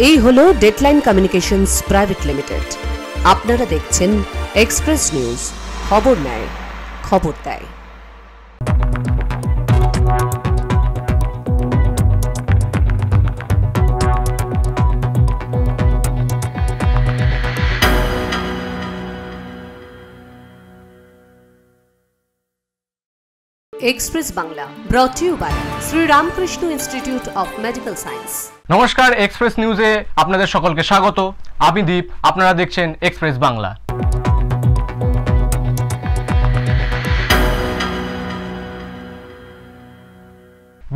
এই হলো deadline communications private limited. আপনারা দেখছেন এক্সপ্রেস নিউজ, খবর নেয়, খবর দেয়। Express Bangla brought to you by Shri Ramakrishna Institute of medical science. নমস্কার, এক্সপ্রেস নিউজে আপনাদের সকলকে স্বাগত। আমি দীপ, আপনারা দেখছেন এক্সপ্রেস বাংলা।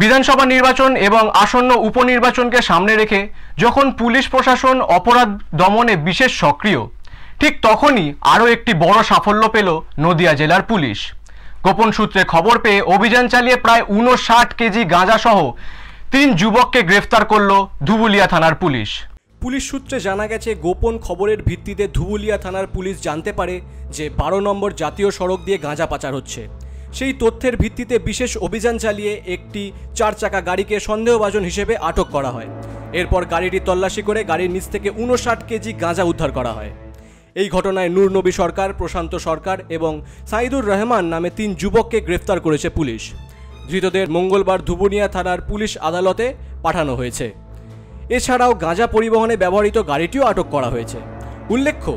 বিধানসভা নির্বাচন এবং আসন্ন উপনির্বাচনকে সামনে রেখে যখন পুলিশ প্রশাসন অপরাধ দমনে বিশেষ সক্রিয়, ঠিক তখনই আরও একটি বড় সাফল্য পেল নদিয়া জেলার পুলিশ। গোপন সূত্রে খবর পেয়ে অভিযান চালিয়ে প্রায় 59 কেজি গাঁজা সহ 3 যুবককে গ্রেফতার করল ধুবুলিয়া থানার পুলিশ। পুলিশ সূত্রে জানা গেছে, গোপন খবরের ভিত্তিতে ধুবুলিয়া থানার পুলিশ জানতে পারে যে 12 নম্বর জাতীয় সড়ক দিয়ে গাঁজা পাচার হচ্ছে। সেই তথ্যের ভিত্তিতে বিশেষ অভিযান চালিয়ে একটি 4 চাকা গাড়িকে সন্দেহভাজন হিসেবে আটক করা হয়। এরপর গাড়িটি তল্লাশি করে গাড়ির নিচ থেকে 59 কেজি গাঁজা উদ্ধার করা হয়। এই ঘটনায় নূর নবী সরকার, প্রশান্ত সরকার এবং সাইদুর রহমান নামে 3 যুবককে গ্রেফতার করেছে পুলিশ। ধৃতদের মঙ্গলবার ধুবুলিয়া থানার পুলিশ আদালতে পাঠানো হয়েছে। এছাড়াও গাঁজা পরিবহনে ব্যবহৃত গাড়িটিও আটক করা হয়েছে। উল্লেখ্য,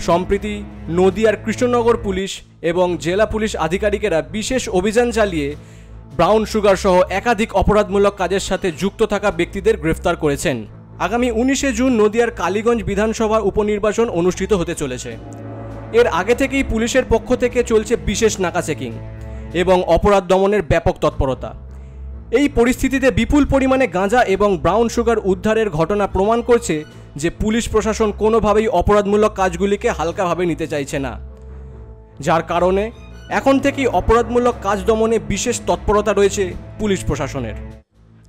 সম্প্রতি নদিয়ার কৃষ্ণনগর পুলিশ এবং জেলা পুলিশ আধিকারিকেরা বিশেষ অভিযান চালিয়ে ব্রাউন সুগার সহ একাধিক অপরাধমূলক কাজের সাথে যুক্ত থাকা ব্যক্তিদের গ্রেফতার করেছেন। আগামী 19শে জুন নদিয়ার কালীগঞ্জ বিধানসভার উপনির্বাচন অনুষ্ঠিত হতে চলেছে। এর আগে থেকেই পুলিশের পক্ষ থেকে চলছে বিশেষ নাকা চেকিং এবং অপরাধ দমনের ব্যাপক তৎপরতা। এই পরিস্থিতিতে বিপুল পরিমাণে গাঁজা এবং ব্রাউন সুগার উদ্ধারের ঘটনা প্রমাণ করছে যে পুলিশ প্রশাসন কোনোভাবেই অপরাধমূলক কাজগুলিকে হালকাভাবে নিতে চাইছে না, যার কারণে এখন থেকেই অপরাধমূলক কাজ দমনে বিশেষ তৎপরতা রয়েছে পুলিশ প্রশাসনের।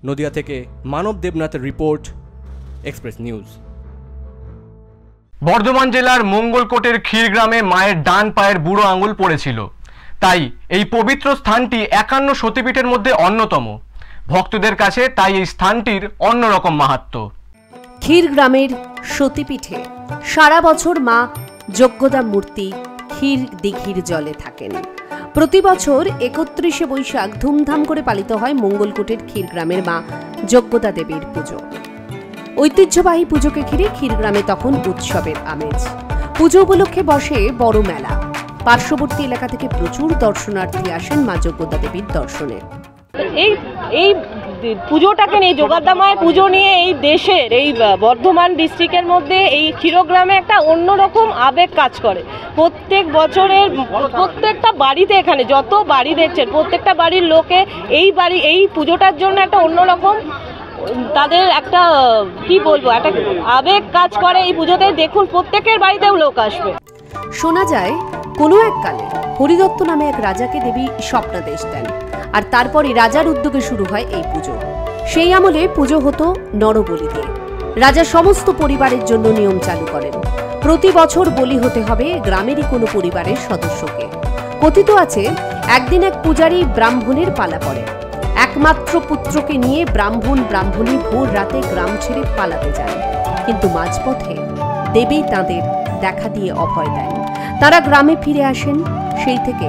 নদিয়া থেকে মানব দেবনাথের রিপোর্ট, এক্সপ্রেস নিউজ। বর্ধমান জেলার মঙ্গলকোটের ক্ষীরগ্রামে মায়ের ডান পায়ের বুড়ো আঙুল পড়েছিল, তাই এই পবিত্র স্থানটি 51 সতীপীঠের মধ্যে অন্যতম। ভক্তদের কাছে তাই এই স্থানটির অন্যরকম মাহাত্ম্য। ক্ষীরগ্রামের সতীপীঠে সারা বছর মা যজ্ঞদা মূর্তি ক্ষীর দিঘির জলে থাকেন। প্রতি বছর 31শে বৈশাখ ধুমধাম করে পালিত হয় মঙ্গলকোটের ক্ষীরগ্রামের মা যজ্ঞদা দেবীর পুজো। ঐতিহ্যবাহী পুজোকে ঘিরে ক্ষীরগ্রামে তখন উৎসবের আমেজ। পুজো উপলক্ষে বসে বড় মেলা। পার্শ্ববর্তী এলাকা থেকে প্রচুর দর্শনার্থী আসেন মা যজ্ঞদা দেবীর দর্শনে। এই পুজোটাকে নিয়ে, যজ্ঞদা মায়ের পুজো নিয়ে এই দেশের, এই বর্ধমান ডিস্ট্রিক্টের মধ্যে এই ক্ষীরগ্রামে একটা অন্যরকম আবেগ কাজ করে। প্রত্যেক বছরের প্রত্যেকটা বাড়িতে, এখানে যত বাড়ি দেখছেন প্রত্যেকটা বাড়ির লোকে এই পুজোটার জন্য একটা অন্যরকম, তাদের একটা কি বলবো, একটা আবেগ কাজ করে এই পুজোতে। দেখুন, প্রত্যেকের বাড়িতেও লোক আসবে। শোনা যায়, কোনো এককালে হরিদত্ত নামে এক রাজাকে দেবী স্বপ্নাদেশ দেন, আর তারপরই রাজার উদ্যোগে শুরু হয় এই পুজো। সেই আমলে পুজো হতো নরবলি দিয়ে। রাজা সমস্ত পরিবারের জন্য নিয়ম চালু করেন। প্রতি বছর বলি হতে হবে গ্রামেরই কোনো পরিবারের সদস্যকে। কথিত আছে, একদিন এক পূজারী ব্রাহ্মণের পালা পড়ে। একমাত্র পুত্রকে নিয়ে ব্রাহ্মণী ভোর রাতে গ্রাম ছেড়ে পালাতে যান, কিন্তু মাঝপথে দেবী তাঁদের দেখা দিয়ে অভয় দেন। তারা গ্রামে ফিরে আসেন। সেই থেকে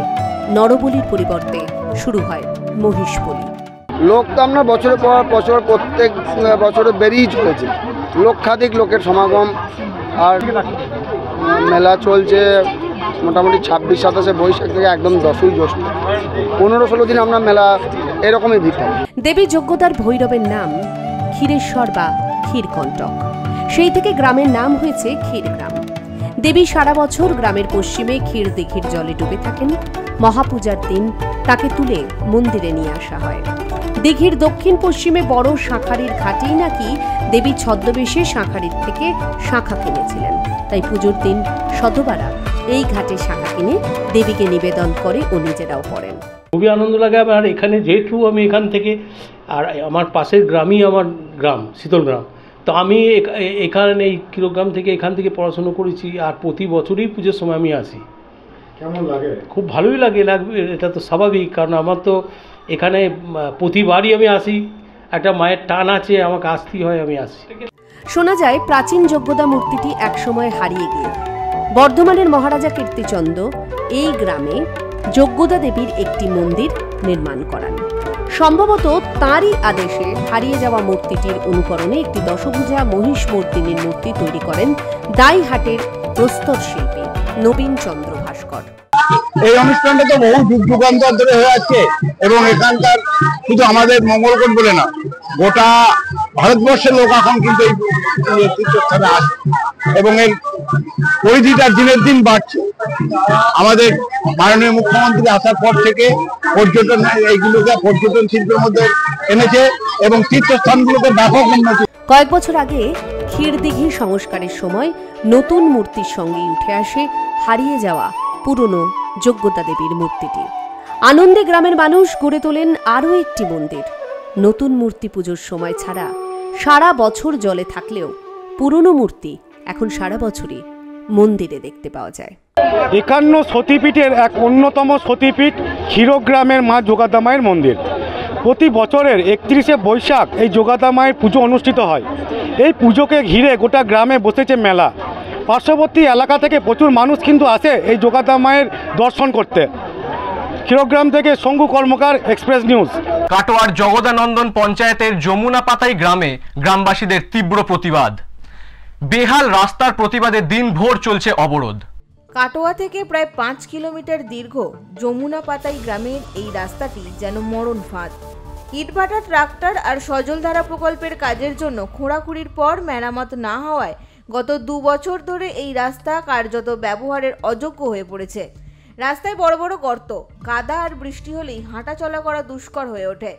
নরবলির পরিবর্তে শুরু হয় মহিষ বলি। লোক তো আমরা বছরের পর বছর প্রত্যেক বছরে বেরিয়ে চলেছে। লক্ষাধিক লোকের সমাগম। আর মেলা চলছে মোটামুটি 26-27 বৈশাখ থেকে একদম 10ই জ্যৈষ্ঠ, 15-16 দিন আমরা মেলা এরকমই ভিড়। দেবী যজ্ঞদার ভৈরবের নাম ক্ষীরেশ্বর বা ক্ষীরকণ্টক। সেই থেকে গ্রামের নাম হয়েছে ক্ষীরগ্রাম। দেবী সারা বছর গ্রামের পশ্চিমে ক্ষীর দিঘির জলে ডুবে থাকেন। মহাপূজার দিন তাকে তুলে মন্দিরে নিয়ে আসা হয়। দিঘির দক্ষিণ পশ্চিমে বড় শাঁখারির ঘাটেই নাকি দেবী ছদ্মবেশে শাঁখারির থেকে শাঁখা কিনেছিলেন। তাই পুজোর দিন শতবারা এই ঘাটে শাঁখা কিনে দেবীকে নিবেদন করে ও নিজেরাও পড়েন। খুবই আনন্দ লাগে আমার এখানে, যেহেতু আমি এখান থেকে, আর আমার পাশের গ্রামই আমার গ্রাম শীতলগ্রাম, তো আমি এখানে এই কিলোগ্রাম থেকে এখান থেকে পড়াশুনো করেছি। আর প্রতি বছরই পুজোর সময় আমি আসি। কেমন লাগে? খুব ভালোই লাগবে, এটা তো স্বাভাবিক, কারণ আমার তো এখানে প্রতিবারই আমি আসি। একটা মায়ের টান আছে, আমাকে আসতেই হয়, আমি আসি। শোনা যায় প্রাচীন যোগ্যতা মূর্তিটি একসময় হারিয়ে গিয়ে বর্ধমানের মহারাজা কীর্তিচন্দ্র এই গ্রামে যোগ্যতা দেবীর একটি মন্দির নির্মাণ করান। সম্ভবত তাঁরই আদেশে হারিয়ে যাওয়া মূর্তিটির অনুকরণে একটি দশভুজা মহিষ মূর্তিনীর মূর্তি তৈরি করেন দাইহাটের প্রস্তর শিল্পী নবীন চন্দ্র ভাস্কর। এই অনুষ্ঠানটা তো বহু যুগ যুগান্তর ধরে হয়ে আছে এবং এখানকার শুধু আমাদের মঙ্গলকোট বলে না, গোটা ভারতবর্ষের লোক এখন কিন্তু এই তীর্থস্থানে আসে এবং এর পরিধিটা দিনের দিন বাড়ছে। আমাদের মাননীয় মুখ্যমন্ত্রী আসার পর থেকে পর্যটন এইগুলোকে পর্যটন শিল্পের মধ্যে এনেছে এবং তীর্থস্থানগুলোকে ব্যাপক উন্নতি। কয়েক বছর আগে ক্ষীরদিঘি সংস্কারের সময় নতুন মূর্তির সঙ্গেই উঠে আসে হারিয়ে যাওয়া পুরনো যোগ্যতা দেবীর মূর্তিটি। আনন্দে গ্রামের মানুষ গড়ে তোলেন আরও একটি মন্দির। নতুন মূর্তি পুজোর সময় ছাড়া সারা বছর জলে থাকলেও পুরনো মূর্তি এখন সারা বছরই মন্দিরে দেখতে পাওয়া যায়। 51 সতীপীঠের এক অন্যতম সতীপীঠ ক্ষীরগ্রামের মা যোগাদা মায়ের মন্দির। প্রতি বছরের 31শে বৈশাখ এই যোগাদা মায়ের পুজো অনুষ্ঠিত হয়। এই পুজোকে ঘিরে গোটা গ্রামে বসেছে মেলা। পার্শ্ববর্তী এলাকা থেকে প্রচুর মানুষ কিন্তু আসে এই যোগাদা মায়ের দর্শন করতে। ক্ষীরগ্রাম থেকে শঙ্কু কর্মকার, এক্সপ্রেস নিউজ। কাটোয়ার জগদানন্দন পঞ্চায়েতের যমুনাপাতাই গ্রামে গ্রামবাসীদের তীব্র প্রতিবাদ। বেহাল রাস্তার প্রতিবাদে দিনভর চলছে অবরোধ। কাটোয়া থেকে প্রায় 5 কিলোমিটার দীর্ঘ যমুনাপাতাই গ্রামের এই রাস্তাটি যেন মরণ ফাঁদ। ইটভাটা ট্রাক্টর আর সজলধারা প্রকল্পের কাজের জন্য খোঁড়াখুড়ির পর মেরামত না হওয়ায় গত 2 বছর ধরে এই রাস্তা কার্যত ব্যবহারের অযোগ্য হয়ে পড়েছে। রাস্তায় বড় বড় গর্ত, কাদা আর বৃষ্টি হলেই হাঁটা চলা করা দুষ্কর হয়ে ওঠে।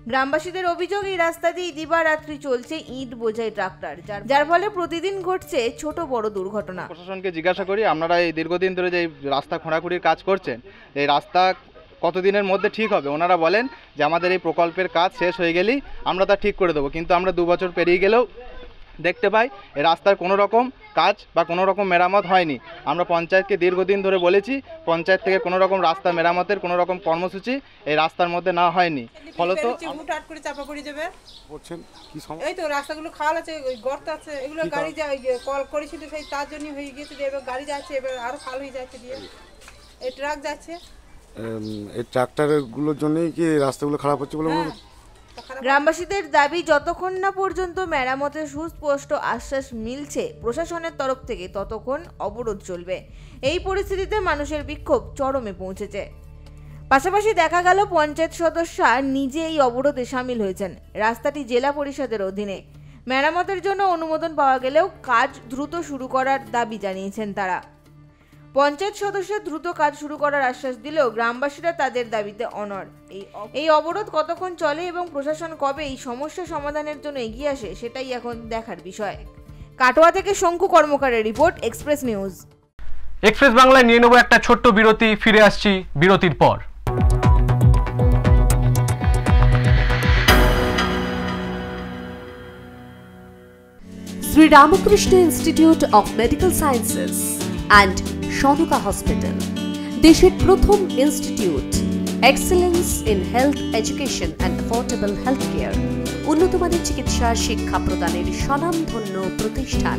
গ্রামবাসীদের অভিযোগ, এই রাস্তা দিয়ে দিবারাত্রি চলছে ইট বোঝাই ট্রাক্টর, যার ফলে প্রতিদিন ঘটছে ছোট বড় দুর্ঘটনা। প্রশাসনকে জিজ্ঞাসা করি, আপনারা এই দীর্ঘদিন ধরে যে রাস্তা খোঁড়াখুড়ির কাজ করছেন, এই রাস্তা কতদিনের মধ্যে ঠিক হবে? ওনারা বলেন যে আমাদের এই প্রকল্পের কাজ শেষ হয়ে গেলেই আমরা তা ঠিক করে দেবো, কিন্তু আমরা 2 বছর পেরিয়ে গেলেও দেখতে পাই এই রাস্তার কোনো রকম কাজ বা কোনো রকম মেরামত হয়নি। আমরা পঞ্চায়েতকে দীর্ঘদিন ধরে বলেছি, পঞ্চায়েত থেকে কোনো রকম রাস্তা মেরামতের কোনো রকম কর্মসূচি এই রাস্তার মধ্যে না হয়নি। ফলত হুটহাট করে চাপা পড়ে যাবে বলছেন কি সমস্যা? এই তো রাস্তাগুলো খাল আছে, ওই গর্ত আছে, এগুলো গাড়ি যায়, কল করেছিল সেই তার জন্য হয়ে গিয়েছে। এবার গাড়ি যাচ্ছে, এবার আরো খাল হয়ে যাচ্ছে, দিয়ে এই ট্রাক যাচ্ছে। এই ট্রাক্টরগুলোর জন্যই কি রাস্তাগুলো খারাপ হচ্ছে বলে মনে হচ্ছে? গ্রামবাসীদের দাবি, যতক্ষণ না পর্যন্ত মেরামতের সুস্পষ্ট আশ্বাস মিলছে প্রশাসনের তরফ থেকে, ততক্ষণ অবরোধ চলবে। এই পরিস্থিতিতে মানুষের বিক্ষোভ চরমে পৌঁছেছে। পাশাপাশি দেখা গেল পঞ্চায়েত সদস্যা নিজে এই অবরোধে সামিল হয়েছেন। রাস্তাটি জেলা পরিষদের অধীনে। মেরামতের জন্য অনুমোদন পাওয়া গেলেও কাজ দ্রুত শুরু করার দাবি জানিয়েছেন তারা। পঞ্চায়েত সদস্য দ্রুত কাজ শুরু করার আশ্বাস দিলেও গ্রামবাসীরা তাদের দাবিতে অনড়। এই অবরোধ কতক্ষণ চলে এবং প্রশাসন কবে এই সমস্যা সমাধানের জন্য এগিয়ে আসে, সেটাই এখন দেখার বিষয়। কাটোয়া থেকে শঙ্কু কর্মকারের রিপোর্ট, এক্সপ্রেস নিউজ। এক্সপ্রেস বাংলায় নিয়ে নেব একটা ছোট্ট বিরতি, ফিরে আসছি বিরতির পর। Shri Ramakrishna Institute of Medical Sciences and Sanuka Hospital, দেশের প্রথম institute, excellence in health education and affordable health care, উন্নতমানের চিকিৎসা শিক্ষা প্রদানের স্বনামধন্য প্রতিষ্ঠান,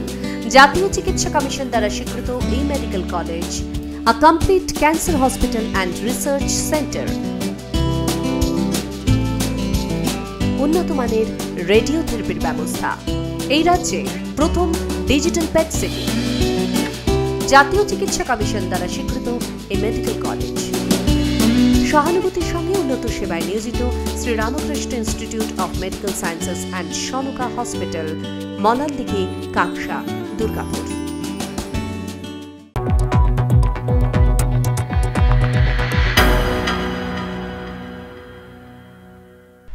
জাতীয় চিকিৎসা কমিশন দ্বারা স্বীকৃত এই medical college, a complete cancer hospital and research centre, উন্নতমানের রেডিওথেরাপির ব্যবস্থা, এই রাজ্যে প্রথম ডিজিটাল পেট সিটি, জাতীয় চিকিৎসা কমিশন দ্বারা স্বীকৃত এই মেডিকেল কলেজ, সহানুভূতির সঙ্গে উন্নত সেবায় নিয়োজিত Shri Ramakrishna Institute of Medical Sciences and Sanuka Hospital, Malandighi, Kaksa, Durgapur.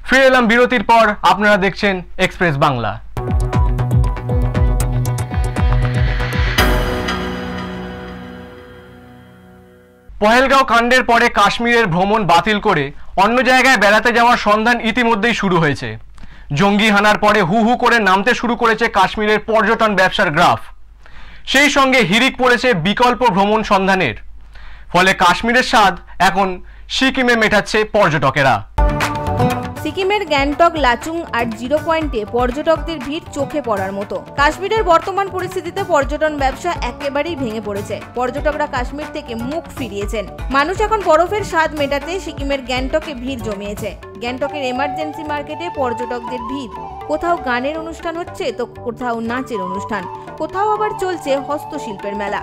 ফিরে এলাম বিরতির পর। আপনারা দেখছেন এক্সপ্রেস বাংলা। পহেলগাঁও কাণ্ডের পরে কাশ্মীরের ভ্রমণ বাতিল করে অন্য জায়গায় বেড়াতে যাওয়ার সন্ধান ইতিমধ্যেই শুরু হয়েছে। জঙ্গি হানার পরে হু হু করে নামতে শুরু করেছে কাশ্মীরের পর্যটন ব্যবসার গ্রাফ। সেই সঙ্গে হিড়িক পড়েছে বিকল্প ভ্রমণ সন্ধানের। ফলে কাশ্মীরের স্বাদ এখন সিকিমে মেটাচ্ছে পর্যটকেরা। সিকিমের গ্যাংটক, লাচুং আর 0 পয়েন্টে পর্যটকদের ভিড় চোখে পড়ার মতো। কাশ্মীরের বর্তমান পরিস্থিতিতে পর্যটন ব্যবসা একেবারেই ভেঙে পড়েছে। পর্যটকরা কাশ্মীর থেকে মুখ ফিরিয়েছেন। মানুষ এখন বরফের স্বাদ মেটাতে সিকিমের গ্যাংটকে ভিড় জমিয়েছে। গ্যাংটকের এমার্জেন্সি মার্কেটে পর্যটকদের ভিড়। কোথাও গানের অনুষ্ঠান হচ্ছে তো কোথাও নাচের অনুষ্ঠান, কোথাও আবার চলছে হস্তশিল্পের মেলা।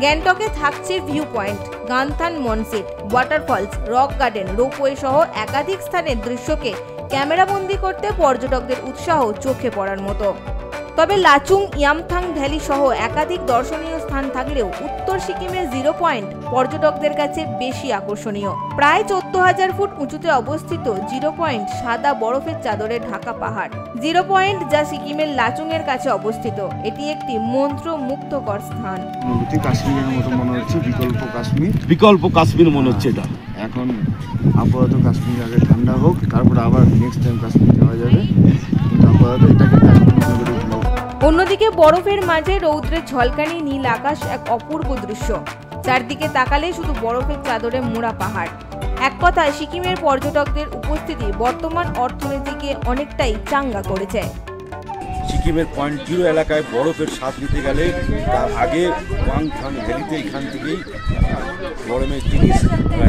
গ্যাংটকে থাকছে view point, Ganthan monastery, waterfalls, rock garden, ropeway সহ একাধিক স্থানের দৃশ্যকে ক্যামেরাবন্দি করতে পর্যটকদের উৎসাহ চোখে পড়ার মতো। তবে লাচুং, ইয়ামথাং ভ্যালি সহ একাধিক দর্শনীয় স্থান থাকলেও উত্তর সিকিমের 0 পয়েন্ট পর্যটকদের কাছে বেশি আকর্ষণীয়। প্রায় 14,000 ফুট উঁচুতে অবস্থিত 0 পয়েন্ট সাদা বরফের চাদরে ঢাকা পাহাড়। 0 পয়েন্ট যা সিকিমের লাচুং এর কাছে অবস্থিত, এটি একটি মন্ত্রমুগ্ধকর স্থান। কাশ্মীরের মতো মনে হচ্ছে, বিকল্প কাশ্মীর মনে হচ্ছে এটা। এখন আপাতত কাশ্মীর আগে ঠান্ডা হোক, তারপর আবার নেক্সট টাইম কাশ্মীর যাওয়া যাবে, কিন্তু আপাতত এটাকে কাশ্মীর মনে করে। অন্যদিকে বরফের মাঝে রৌদ্রের ঝলকানি, নীল আকাশ এক অপূর্ব দৃশ্য। চারদিকে তাকালে শুধু বরফের চাদরে মোড়া পাহাড়। এক কথায় সিকিমের পর্যটকদের উপস্থিতি বর্তমান অর্থনীতিকে অনেকটাই চাঙ্গা করেছে। সিকিমের 0 এলাকায় বরফের স্বাদ নিতে গেলে তার আগে ওয়াংথাং ভ্যালিতে এখান থেকেই গরমের জিনিস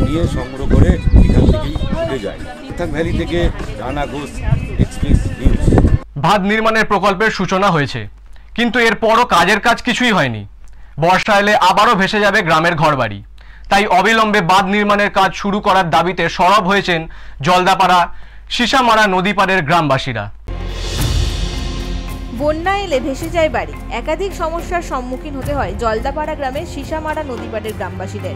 নিয়ে সংগ্রহ করে এখান থেকেই উঠে যায়। ওয়াংথাং ভ্যালি থেকে রানা ঘোষ, এক্সপ্রেস নিউজ। বাঁধ নির্মাণের প্রকল্পের সূচনা হয়েছে, কিন্তু এরপরও কাজের কাজ কিছুই হয়নি। বর্ষা এলে আবারও ভেসে যাবে গ্রামের ঘরবাড়ি। তাই অবিলম্বে বাঁধ নির্মাণের কাজ শুরু করার দাবিতে সরব হয়েছেন জলদাপাড়া, সিসামারা নদীপাড়ের গ্রামবাসীরা। বন্যা এলে ভেসে যায় বাড়ি। একাধিক সমস্যার সম্মুখীন হতে হয় জলদাপাড়া গ্রামের সিসামারা নদীপাড়ের গ্রামবাসীদের।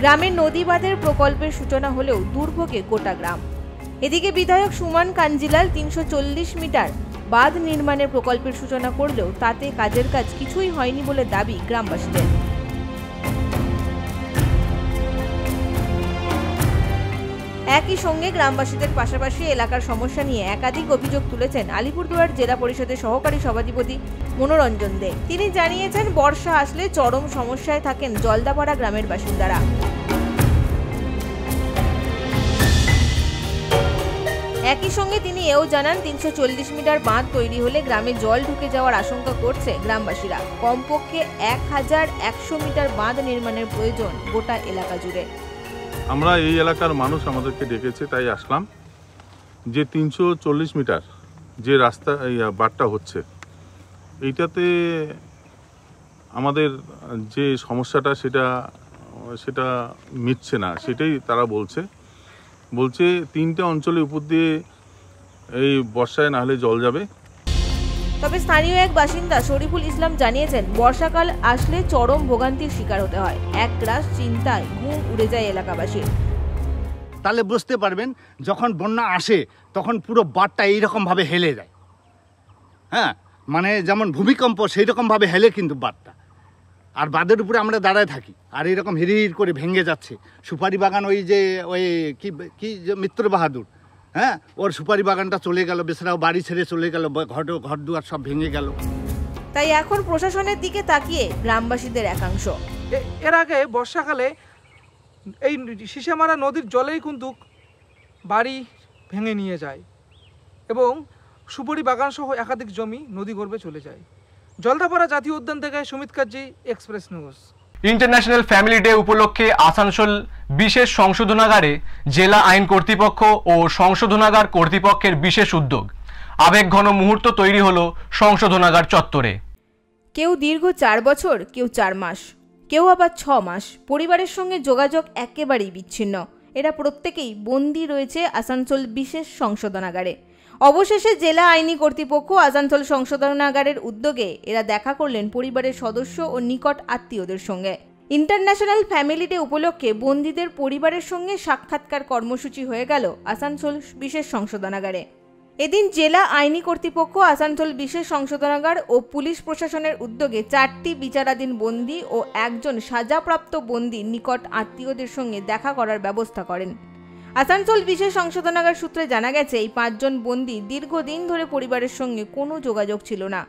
গ্রামের নদী বাঁধের প্রকল্পের সূচনা হলেও দুর্ভোগে গোটা গ্রাম। এদিকে বিধায়ক সুমন কাঞ্জিলাল 340 মিটার বাঁধ নির্মাণের প্রকল্পের সূচনা করলেও তাতে কাজের কাজ কিছুই হয়নি বলে দাবি গ্রামবাসীদের। একই সঙ্গে গ্রামবাসীদের পাশাপাশি এলাকার সমস্যা নিয়ে একাধিক অভিযোগ তুলেছেন আলিপুরদুয়ার জেলা পরিষদের সহকারী সভাধিপতি মনোরঞ্জন দে। তিনি জানিয়েছেন, বর্ষা আসলে চরম সমস্যায় থাকেন জলদাপাড়া গ্রামের বাসিন্দারা। একই সঙ্গে তিনি এও জানান, 340 মিটার বাঁধ তৈরি হলে গ্রামে জল ঢুকে যাওয়ার আশঙ্কা করছে গ্রামবাসীরা। কমপক্ষে 1100 মিটার বাঁধ নির্মাণের প্রয়োজন গোটা এলাকা জুড়ে। আমরা এই এলাকার মানুষ আমাদেরকে ডেকেছে, তাই আসলাম। যে 340 মিটার যে রাস্তা এই বাঁধটা হচ্ছে, এইটাতে আমাদের যে সমস্যাটা সেটা মিটছে না, সেটাই তারা বলছে 3টে অঞ্চলের উপর দিয়ে এই বর্ষায় না হলে জল যাবে। তবে স্থানীয় এক বাসিন্দা শরীফুল ইসলাম জানিয়েছেন, বর্ষাকাল আসলে চরম ভোগান্তির শিকার হতে হয়। একরাশ চিন্তায় ঘুম উড়ে যায় এলাকাবাসীর। তাহলে বুঝতে পারবেন, যখন বন্যা আসে তখন পুরো বাঁধটা এইরকমভাবে হেলে যায়। হ্যাঁ, মানে যেমন ভূমিকম্প সেই রকমভাবে হেলে কিন্তু বাঁধটা। আর বাঁধের উপরে আমরা দাঁড়ায় থাকি, আর এইরকম হিড় করে ভেঙে যাচ্ছে। সুপারি বাগান, ওই কি মিত্র বাহাদুর, হ্যাঁ, ওর সুপারি বাগানটা চলে গেল, বেচারাও বাড়ি ছেড়ে চলে গেল, ঘর দুয়ার সব ভেঙে গেল। তাই এখন প্রশাসনের দিকে তাকিয়ে গ্রামবাসীদের একাংশ। এর আগে বর্ষাকালে এই সিসামারা নদীর জলেই কিন্তু বাড়ি ভেঙে নিয়ে যায় এবং সুপারি বাগান সহ একাধিক জমি নদী গর্ভে চলে যায়। জলদাপাড়া জাতীয় উদ্যান থেকে Sumit Kazi, Express News. International Family Day উপলক্ষে আসানসোল বিশেষ সংশোধনাগারে জেলা আইন কর্তৃপক্ষ ও সংশোধনাগার কর্তৃপক্ষের বিশেষ উদ্যোগ। আবেগঘন মুহূর্ত তৈরি হলো সংশোধনাগার চত্বরে। কেউ দীর্ঘ 4 বছর, কেউ 4 মাস, কেউ আবার 6 মাস পরিবারের সঙ্গে যোগাযোগ একেবারেই বিচ্ছিন্ন। এরা প্রত্যেকেই বন্দী রয়েছে আসানসোল বিশেষ সংশোধনাগারে। অবশেষে জেলা আইনি কর্তৃপক্ষ আসানসোল সংশোধনাগারের উদ্যোগে এরা দেখা করলেন পরিবারের সদস্য ও নিকট আত্মীয়দের সঙ্গে। ইন্টারন্যাশনাল ফ্যামিলি ডে উপলক্ষে বন্দীদের পরিবারের সঙ্গে সাক্ষাৎকার কর্মসূচি হয়ে গেল আসানসোল বিশেষ সংশোধনাগারে। এদিন জেলা আইনি কর্তৃপক্ষ, আসানসোল বিশেষ সংশোধনাগার ও পুলিশ প্রশাসনের উদ্যোগে 4টি বিচারাধীন বন্দী ও একজন সাজাপ্রাপ্ত বন্দী নিকট আত্মীয়দের সঙ্গে দেখা করার ব্যবস্থা করেন। আসানসোল বিশেষ সংশোধনাগার সূত্রে জানা গেছে, এই 5 জন বন্দী দীর্ঘদিন ধরে পরিবারের সঙ্গে কোনো যোগাযোগ ছিল না।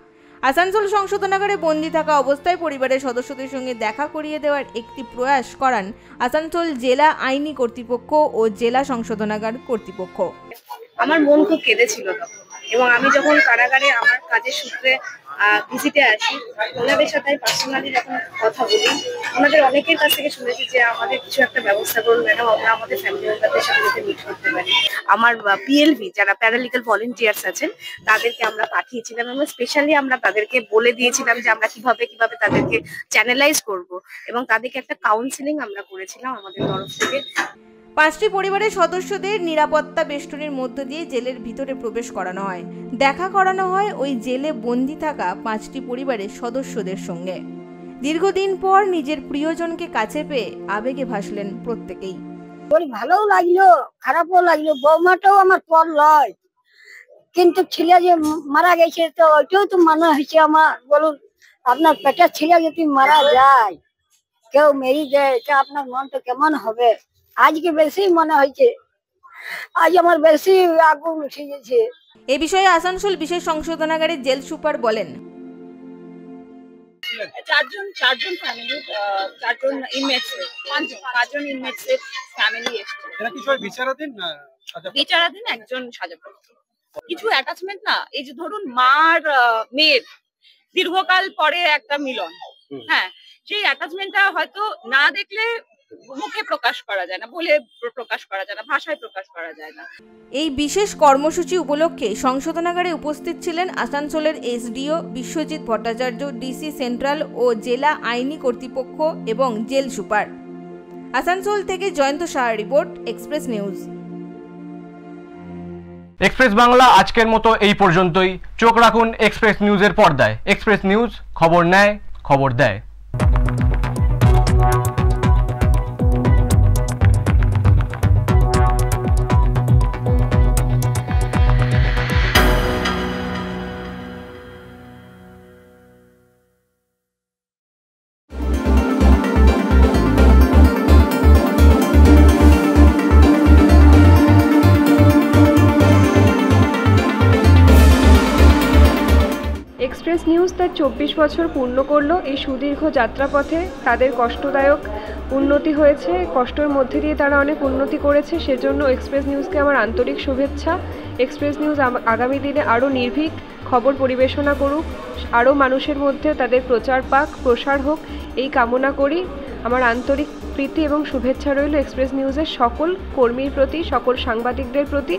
আসানসোল সংশোধনাগারে বন্দী থাকা অবস্থায় পরিবারের সদস্যদের সঙ্গে দেখা করিয়ে দেওয়ার একটি প্রয়াস করান আসানসোল জেলা আইনি কর্তৃপক্ষ ও জেলা সংশোধনাগার কর্তৃপক্ষ। আমার মন খুব কেঁদেছিল তখন, এবং আমি যখন কারাগারে আমার কাজের সূত্রে ভিজিটে আসি, ওনাদের সাথে পার্সোনালি যখন কথা বলি, ওনাদের অনেকের কাছ থেকে শুনেছি যে আমাদের কিছু একটা ব্যবস্থা করুন ম্যাডাম, আমরা আমাদের ফ্যামিলি মেম্বারদের সাথে মিট করতে পারি। আমার পিএলভি যারা প্যারালিগাল ভলেন্টিয়ার্স আছেন তাদেরকে আমরা পাঠিয়েছিলাম, এবং স্পেশালি আমরা তাদেরকে বলে দিয়েছিলাম যে আমরা কিভাবে তাদেরকে চ্যানেলাইজ করব, এবং তাদেরকে একটা কাউন্সিলিং আমরা করেছিলাম আমাদের তরফ থেকে। 5টি পরিবারের সদস্যদের নিরাপত্তা বেষ্টনীর মধ্য দিয়ে জেলের ভিতরে প্রবেশ করানো হয়। দেখা করানো হয় ওই জেলে বন্দী থাকা 5টি পরিবারের সদস্যদের সঙ্গে। দীর্ঘদিন পর নিজের প্রিয়জনকে কাছে পেয়ে আবেগে ভাসলেন প্রত্যেকেই। ভালোও লাগলো, খারাপও লাগলো। বৌমাটাও আমার পর লয়, কিন্তু ছেলে যে মারা গেছে তো ওইটাও তো মনে হয়েছে আমার। বলুন, আপনার পেটের ছেলে যদি মারা যায়, কেউ মেরে যায়, এটা আপনার মনটা কেমন হবে? আজকে বেশি মনে হয়েছে, আজ আমার বেশি আগুন উঠে গেছে। এ বিষয়ে আসানসোল বিশেষ সংশোধনাগারের জেল সুপার বলেন, চারজন ফ্যামিলি, 4জন ইনমেটস, 5জন ইনমেটসের ফ্যামিলি এসেছে। এরা কি সবাই বিচারাধীন না বিচারাধীন? একজন সাজাপ্রাপ্ত। কিছু অ্যাটাচমেন্ট না, এই যে ধরুন মার মেয়ের দীর্ঘকাল পরে একটা মিলন, হ্যাঁ, সেই অ্যাটাচমেন্টটা হয়তো না দেখলে মুখে প্রকাশ করা যায় না, বলে প্রকাশ করা যায় না, ভাষায় প্রকাশ করা যায় না। এই বিশেষ কর্মসূচি উপলক্ষে সংশোধনাগারে উপস্থিত ছিলেন আসানসোলের SDO Biswajit Bhattacharya, DC central ও জেলা আইনি কর্তৃপক্ষ এবং জেল সুপার। আসানসোল থেকে জয়ন্ত সাহার report, express news. Express Bangla আজকের মতো এই পর্যন্তই। চোখ রাখুন এক্সপ্রেস নিউজের পর্দায়। এক্সপ্রেস নিউজ, খবর নেয়, খবর দেয়। এক্সপ্রেস নিউজ তার 24 বছর পূর্ণ করলো। এই সুদীর্ঘ যাত্রাপথে তাদের কষ্টদায়ক উন্নতি হয়েছে, কষ্টের মধ্যে দিয়ে তারা অনেক উন্নতি করেছে, সেজন্য এক্সপ্রেস নিউজকে আমার আন্তরিক শুভেচ্ছা। এক্সপ্রেস নিউজ আগামী দিনে আরও নির্ভীক খবর পরিবেশনা করুক, আরও মানুষের মধ্যে তাদের প্রচার পাক, প্রসার হোক, এই কামনা করি। আমার আন্তরিক প্রীতি এবং শুভেচ্ছা রইল এক্সপ্রেস নিউজের সকল কর্মীর প্রতি, সকল সাংবাদিকদের প্রতি।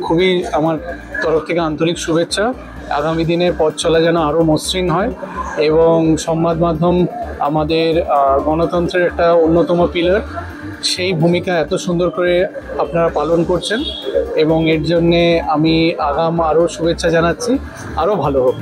খুবই আমার তরফ থেকে আন্তরিক শুভেচ্ছা। আগামী দিনের পথ চলা যেন আরও মসৃণ হয়, এবং সংবাদ মাধ্যম আমাদের গণতন্ত্রের একটা অন্যতম পিলার, সেই ভূমিকা এত সুন্দর করে আপনারা পালন করছেন, এবং এর জন্যে আমি আগাম আরও শুভেচ্ছা জানাচ্ছি, আরও ভালো হোক।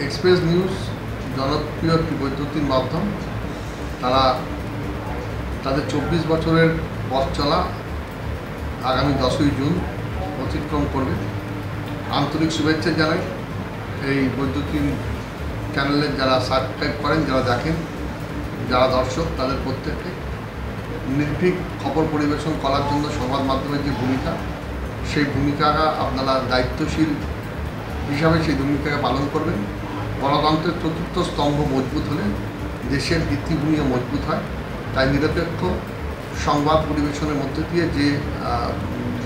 এক্সপ্রেস নিউজ জনপ্রিয় একটি বৈদ্যুতিন মাধ্যম। তারা তাদের 24 বছরের পথ চলা আগামী 10ই জুন অতিক্রম করবে। আন্তরিক শুভেচ্ছা জানাই এই বৈদ্যুতিন চ্যানেলের যারা সাবস্ক্রাইব করেন, যারা দেখেন, যারা দর্শক, তাদের প্রত্যেককে। নির্ভীক খবর পরিবেশন করার জন্য সংবাদ মাধ্যমের যে ভূমিকা, সেই ভূমিকাটা আপনারা দায়িত্বশীল হিসাবে সেই ভূমিকাকে পালন করবেন। গণতন্ত্রের চতুর্থ স্তম্ভ মজবুত হলে দেশের ভিত্তিভূমিও মজবুত হয়। তাই নিরপেক্ষ সংবাদ পরিবেশনের মধ্যে দিয়ে যে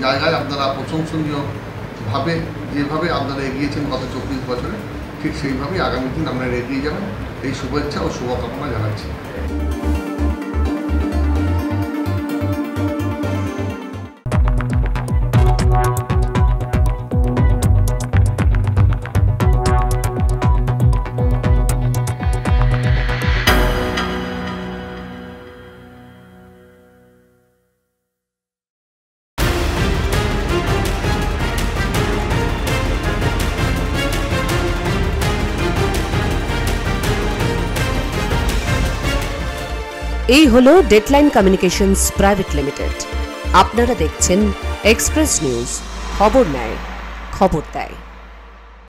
জায়গায় আপনারা প্রশংসনীয়ভাবে যেভাবে আপনারা এগিয়েছেন গত 24 বছরে, ঠিক সেইভাবেই আগামী দিন আপনারা এগিয়ে যাবেন। এই শুভেচ্ছা ও শুভকামনা জানাচ্ছি। এই হলো ডেডলাইন কমিউনিকেশনস প্রাইভেট লিমিটেড। আপনারা দেখছেন এক্সপ্রেস নিউজ, খবর নেয়, খবর দেয়।